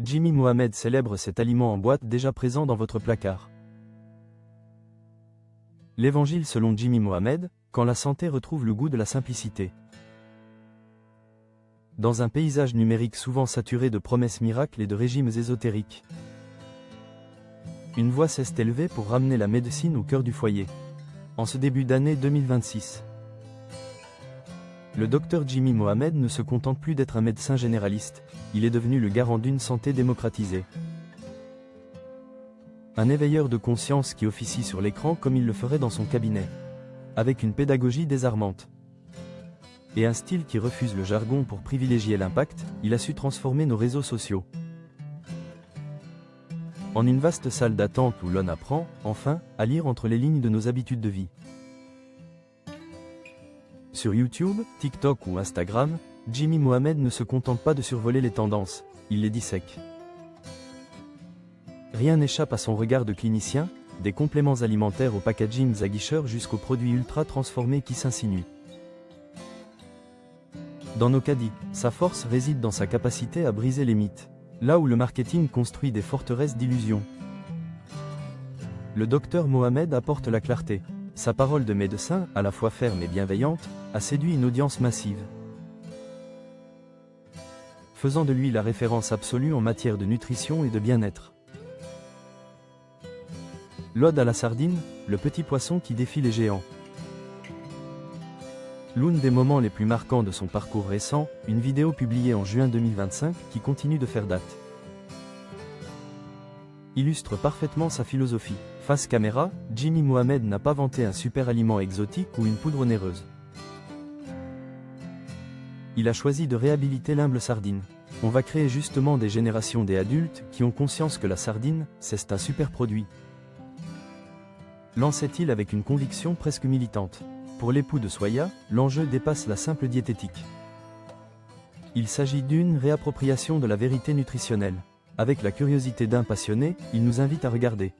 Jimmy Mohamed célèbre cet aliment en boîte déjà présent dans votre placard. L'Évangile selon Jimmy Mohamed, quand la santé retrouve le goût de la simplicité. Dans un paysage numérique souvent saturé de promesses miracles et de régimes ésotériques, une voix s'est élevée pour ramener la médecine au cœur du foyer. En ce début d'année 2026, le docteur Jimmy Mohamed ne se contente plus d'être un médecin généraliste, il est devenu le garant d'une santé démocratisée. Un éveilleur de conscience qui officie sur l'écran comme il le ferait dans son cabinet, avec une pédagogie désarmante et un style qui refuse le jargon pour privilégier l'impact, il a su transformer nos réseaux sociaux en une vaste salle d'attente où l'on apprend, enfin, à lire entre les lignes de nos habitudes de vie. Sur YouTube, TikTok ou Instagram, Jimmy Mohamed ne se contente pas de survoler les tendances, il les dissèque. Rien n'échappe à son regard de clinicien, des compléments alimentaires aux packagings aguicheurs jusqu'aux produits ultra transformés qui s'insinuent dans nos caddies. Sa force réside dans sa capacité à briser les mythes, là où le marketing construit des forteresses d'illusions. Le docteur Mohamed apporte la clarté. Sa parole de médecin, à la fois ferme et bienveillante, a séduit une audience massive, faisant de lui la référence absolue en matière de nutrition et de bien-être. L'ode à la sardine, le petit poisson qui défie les géants. L'un des moments les plus marquants de son parcours récent, une vidéo publiée en juin 2025 qui continue de faire date, illustre parfaitement sa philosophie. Face caméra, Jimmy Mohamed n'a pas vanté un super aliment exotique ou une poudre onéreuse. Il a choisi de réhabiliter l'humble sardine. On va créer justement des générations d'adultes qui ont conscience que la sardine, c'est un super produit, lançait-il avec une conviction presque militante. Pour l'époux de Soya, l'enjeu dépasse la simple diététique. Il s'agit d'une réappropriation de la vérité nutritionnelle. Avec la curiosité d'un passionné, il nous invite à regarder.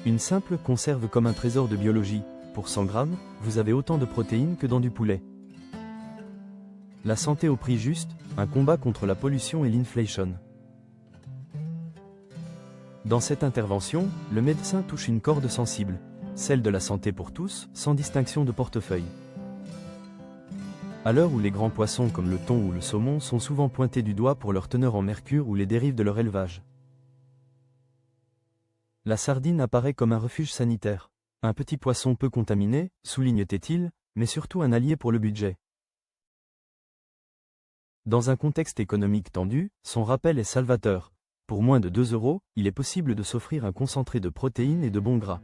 Une simple conserve comme un trésor de biologie. Pour 100 grammes, vous avez autant de protéines que dans du poulet. La santé au prix juste, un combat contre la pollution et l'inflation. Dans cette intervention, le médecin touche une corde sensible, celle de la santé pour tous, sans distinction de portefeuille. À l'heure où les grands poissons comme le thon ou le saumon sont souvent pointés du doigt pour leur teneur en mercure ou les dérives de leur élevage, la sardine apparaît comme un refuge sanitaire. Un petit poisson peu contaminé, souligne-t-il, mais surtout un allié pour le budget. Dans un contexte économique tendu, son rappel est salvateur. Pour moins de 2 €, il est possible de s'offrir un concentré de protéines et de bons gras.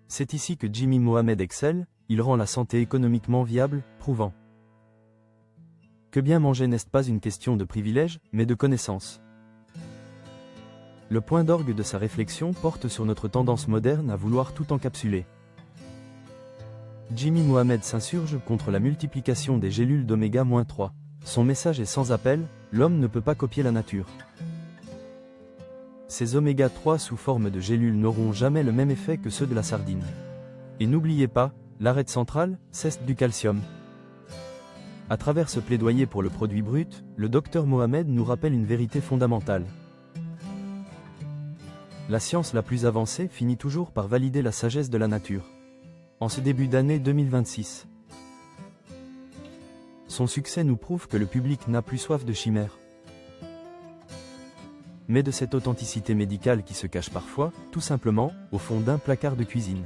C'est ici que Jimmy Mohamed excelle, il rend la santé économiquement viable, prouvant que bien manger n'est pas une question de privilège, mais de connaissance. Le point d'orgue de sa réflexion porte sur notre tendance moderne à vouloir tout encapsuler. Jimmy Mohamed s'insurge contre la multiplication des gélules d'oméga-3. Son message est sans appel, l'homme ne peut pas copier la nature. Ces oméga-3 sous forme de gélules n'auront jamais le même effet que ceux de la sardine. Et n'oubliez pas, l'arête centrale, c'est du calcium. À travers ce plaidoyer pour le produit brut, le docteur Mohamed nous rappelle une vérité fondamentale. La science la plus avancée finit toujours par valider la sagesse de la nature. En ce début d'année 2026, son succès nous prouve que le public n'a plus soif de chimères, mais de cette authenticité médicale qui se cache parfois, tout simplement, au fond d'un placard de cuisine.